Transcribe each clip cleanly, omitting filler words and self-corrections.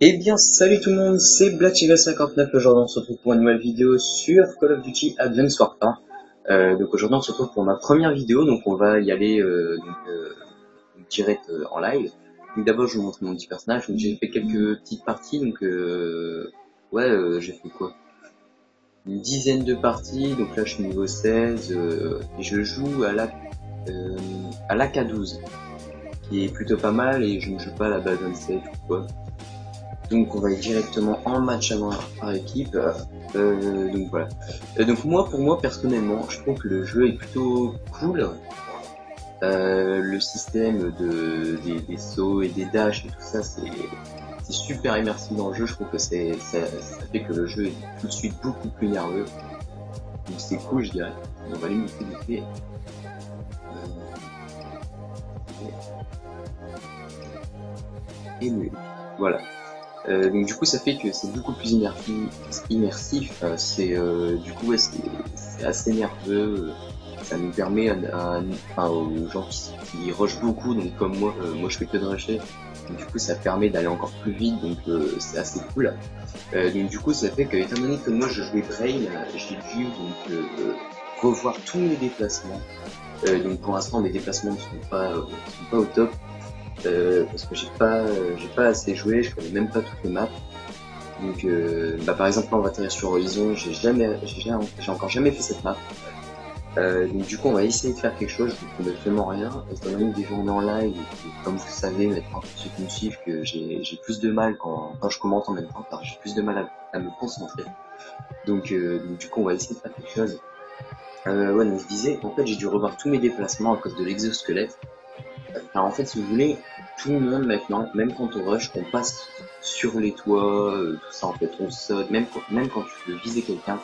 Eh bien, salut tout le monde, c'est BlackChiga59. Aujourd'hui, on se retrouve pour une nouvelle vidéo sur Call of Duty Advanced Warfare. Donc aujourd'hui, on se retrouve pour ma première vidéo, donc on va y aller direct en live. Donc d'abord, je vais vous montrer mon petit personnage. Donc j'ai fait quelques petites parties, donc j'ai fait quoi? Une dizaine de parties, donc là je suis niveau 16 et je joue à l'AK12, qui est plutôt pas mal et je ne joue pas à la base 27 ou quoi. Donc on va aller directement en match par équipe. Donc voilà. Donc pour moi personnellement, je trouve que le jeu est plutôt cool. Le système des sauts et des dashs et tout ça, c'est super immersif dans le jeu. Je trouve que ça fait que le jeu est tout de suite beaucoup plus nerveux. Donc c'est cool, je dirais. On va aller monter vite fait. Et voilà. Donc du coup ça fait que c'est beaucoup plus immersif, du coup ouais, c'est assez nerveux, ça nous permet aux gens qui rushent beaucoup, donc comme moi, moi je fais que de rusher, donc du coup ça permet d'aller encore plus vite, donc c'est assez cool. Donc du coup ça fait que étant donné que moi je jouais Brain, j'ai dû revoir tous mes déplacements, donc pour l'instant mes déplacements ne sont pas au top. Parce que j'ai pas assez joué, je connais même pas toutes les maps. Donc par exemple là on va atterrir sur Horizon, j'ai encore jamais fait cette map. Donc du coup on va essayer de faire quelque chose, je vous promets vraiment rien. Étant donné que des gens en live, et comme vous savez maintenant pour ceux qui me suivent que j'ai plus de mal quand je commente en même temps, car j'ai plus de mal à me concentrer. Donc du coup on va essayer de faire quelque chose. Donc je disais, en fait j'ai dû revoir tous mes déplacements à cause de l'exosquelette. Alors en fait, si vous voulez, tout le monde maintenant, même quand on rush, on passe sur les toits, tout ça en fait, on saute, même quand tu veux viser quelqu'un,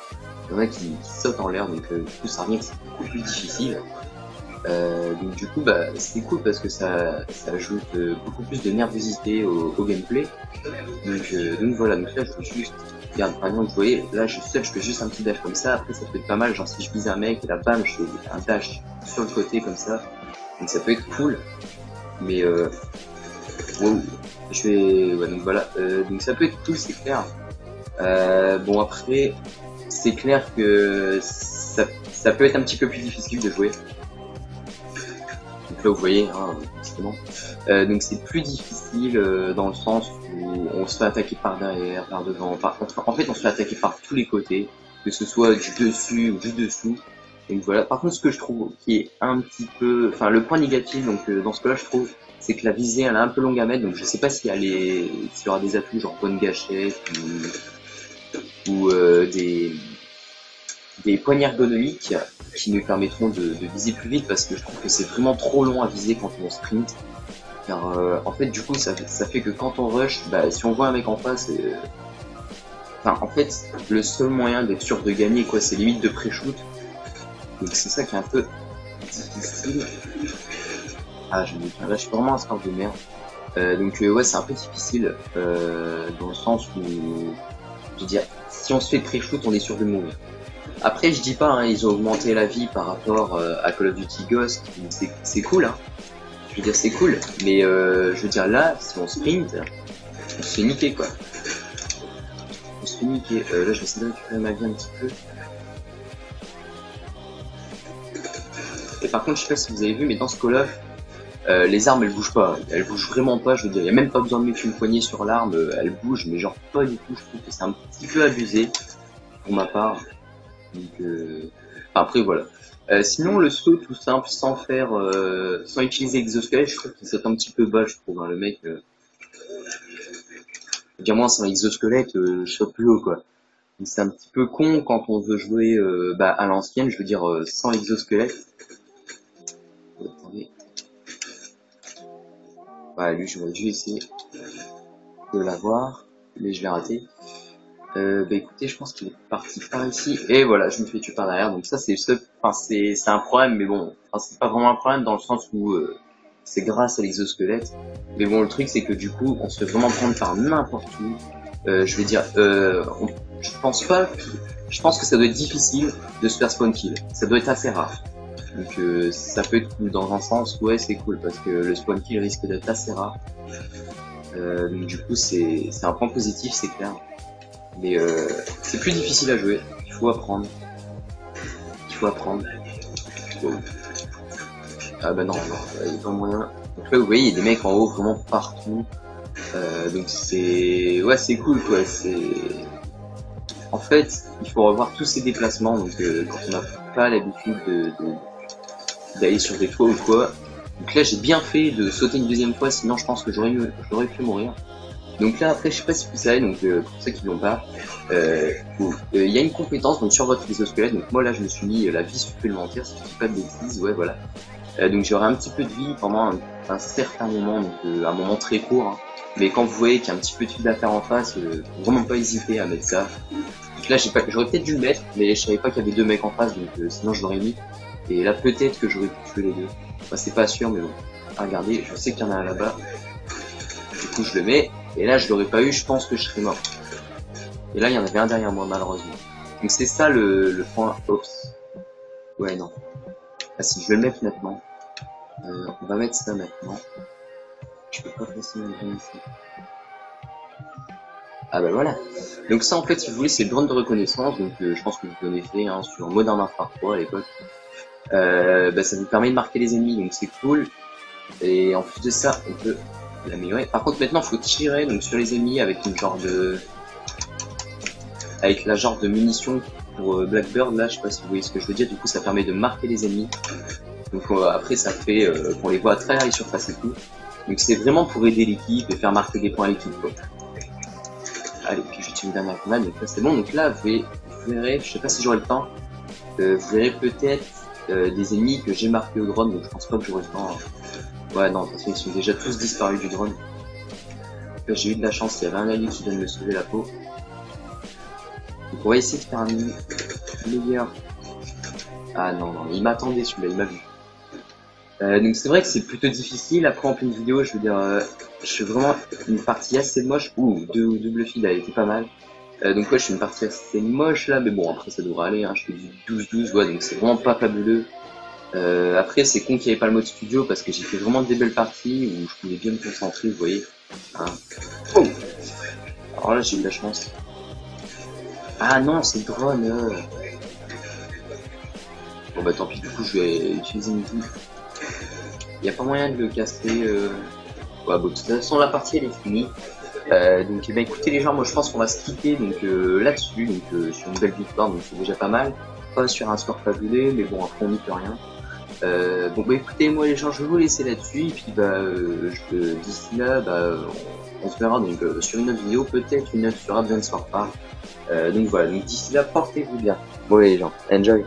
il y en a qui sautent en l'air, donc du coup ça revient que c'est beaucoup plus difficile. Donc du coup c'est cool parce que ça ajoute beaucoup plus de nervosité au gameplay. Donc voilà, donc là je veux juste, regarde par exemple vous voyez, là je fais juste un petit dash comme ça, après ça peut être pas mal, genre si je vise un mec et là bam je fais un dash sur le côté comme ça. Donc ça peut être cool, mais wow, donc voilà, donc ça peut être cool, c'est clair. Bon après, c'est clair que ça peut être un petit peu plus difficile de jouer. Donc là vous voyez, hein, justement. Donc c'est plus difficile dans le sens où on se fait attaquer par derrière, par devant, en fait on se fait attaquer par tous les côtés, que ce soit du dessus ou du dessous. Donc voilà, par contre ce que je trouve qui est un petit peu, enfin le point négatif donc dans ce cas là je trouve, c'est que la visée elle est un peu longue à mettre, donc je sais pas s'il y aura des atouts genre bonne gâchette ou des poignées ergonomiques qui nous permettront de viser plus vite, parce que je trouve que c'est vraiment trop long à viser quand on sprint, car en fait du coup ça fait que quand on rush, si on voit un mec en face, en fait le seul moyen d'être sûr de gagner quoi, c'est limite de pré-shoot. Donc c'est ça qui est un peu difficile. Ah, là je suis vraiment un score de merde. Ouais, c'est un peu difficile dans le sens où, je veux dire, si on se fait pré-shoot, on est sûr de mourir. Après, je dis pas, hein, ils ont augmenté la vie par rapport à Call of Duty Ghost, c'est cool, hein. Je veux dire, c'est cool, mais je veux dire, là, si on sprint, on se fait niquer, quoi. On se fait niquer. Là, je vais essayer de récupérer ma vie un petit peu. Et par contre, je sais pas si vous avez vu, mais dans ce Call of, les armes elles bougent pas, elles bougent vraiment pas, je veux dire, il n'y a même pas besoin de mettre une poignée sur l'arme, elle bouge, mais genre pas du tout, je trouve que c'est un petit peu abusé, pour ma part. Donc, après voilà. Sinon le saut tout simple, sans utiliser exosquelette, je trouve que c'est un petit peu bas, je trouve, hein, le mec, dire moi sans exosquelette, je saute plus haut quoi. C'est un petit peu con quand on veut jouer à l'ancienne, je veux dire sans exosquelette. Attendez. Lui j'aurais dû essayer de l'avoir, mais je l'ai raté. Écoutez, je pense qu'il est parti par ici, et voilà, je me fais tuer par derrière, donc ça c'est c'est un problème, mais bon, c'est pas vraiment un problème dans le sens où c'est grâce à l'exosquelette, mais bon, le truc c'est que du coup, on se fait vraiment prendre par n'importe où, je vais dire, je pense que ça doit être difficile de se faire spawn kill, ça doit être assez rare. Donc ça peut être cool dans un sens, ouais c'est cool parce que le spawn kill risque d'être assez rare. Donc du coup c'est un point positif, c'est clair. Mais c'est plus difficile à jouer, il faut apprendre. Il faut apprendre. Wow. Ah bah non, il n'y a pas moyen. Donc là vous voyez, il y a des mecs en haut vraiment partout. Donc c'est... Ouais, c'est cool quoi, c'est... En fait, il faut revoir tous ces déplacements, donc quand on n'a pas l'habitude d'aller sur des toits ou quoi. Donc là j'ai bien fait de sauter une deuxième fois, sinon je pense que j'aurais pu mourir. Donc là après je sais pas si vous savez, donc pour ceux qui l'ont pas, il y a une compétence donc sur votre exosquelette, donc moi là je me suis mis la vie supplémentaire si je dis pas de bêtises, ouais voilà. Donc j'aurai un petit peu de vie pendant un certain moment, donc un moment très court, hein. Mais quand vous voyez qu'il y a un petit peu de fil à faire en face, faut vraiment pas hésiter à mettre ça. Donc là j'aurais peut-être dû le mettre, mais je savais pas qu'il y avait deux mecs en face, donc sinon je l'aurais mis. Et là peut-être que j'aurais pu tuer les deux. Enfin, c'est pas sûr, mais bon. Ah, regardez, je sais qu'il y en a un là-bas. Du coup je le mets, et là je l'aurais pas eu, je pense que je serais mort. Et là il y en avait un derrière moi malheureusement. Donc c'est ça le point. Oups. Ouais non. Ah si, je vais le mettre maintenant. On va mettre ça maintenant. Je peux pas facilement le mettre ici. Ah bah voilà. Donc ça en fait si vous voulez c'est le drone de reconnaissance, donc je pense que vous en avez fait hein, sur Modern Warfare 3 à l'époque. Bah, ça vous permet de marquer les ennemis, donc c'est cool. Et en plus de ça, on peut l'améliorer. Par contre maintenant faut tirer donc sur les ennemis avec une genre de... Avec la genre de munition pour Blackbird là, je sais pas si vous voyez ce que je veux dire, du coup ça permet de marquer les ennemis. Donc après ça fait qu'on les voit à travers les surfaces et tout. Donc c'est vraiment pour aider l'équipe et faire marquer des points à l'équipe quoi. Allez, puis je tire une dernière grenade, donc là c'est bon. Donc là vous verrez, je sais pas si j'aurai le temps, vous verrez peut-être des ennemis que j'ai marqués au drone, donc je pense pas que j'aurai le temps. Hein. Ouais non, de toute façon ils sont déjà tous disparus du drone. Là j'ai eu de la chance, il y avait un allié qui vient de me sauver la peau. Donc on va essayer de faire un meilleur. Ah non, non, il m'attendait celui-là, il m'a vu. Donc c'est vrai que c'est plutôt difficile, après en pleine vidéo, je veux dire, je fais vraiment une partie assez moche. Ouh, double fil, elle était pas mal. Donc ouais, je fais une partie assez moche là, mais bon, après ça devrait aller, hein, je fais du 12-12, ouais, donc c'est vraiment pas fabuleux. Après c'est con qu'il n'y avait pas le mode studio, parce que j'ai fait vraiment des belles parties où je pouvais bien me concentrer, vous voyez. Hein. Oh, alors là j'ai eu de la chance. Ah non, c'est le drone. Bon bah tant pis, du coup je vais utiliser une vie. Il n'y a pas moyen de le casser. Ouais, bon, de toute façon la partie elle est finie. Donc bah, écoutez les gens, moi je pense qu'on va se quitter donc là-dessus, donc sur une belle victoire, donc c'est déjà pas mal. Pas sur un score fabuleux, mais bon après on n'y peut rien. Bon bah écoutez moi les gens, je vais vous laisser là-dessus, et puis bah d'ici là, bah on se verra donc sur une autre vidéo, peut-être une autre sur Advance Warfare. Donc voilà, donc d'ici là portez-vous bien. Bon les gens, enjoy.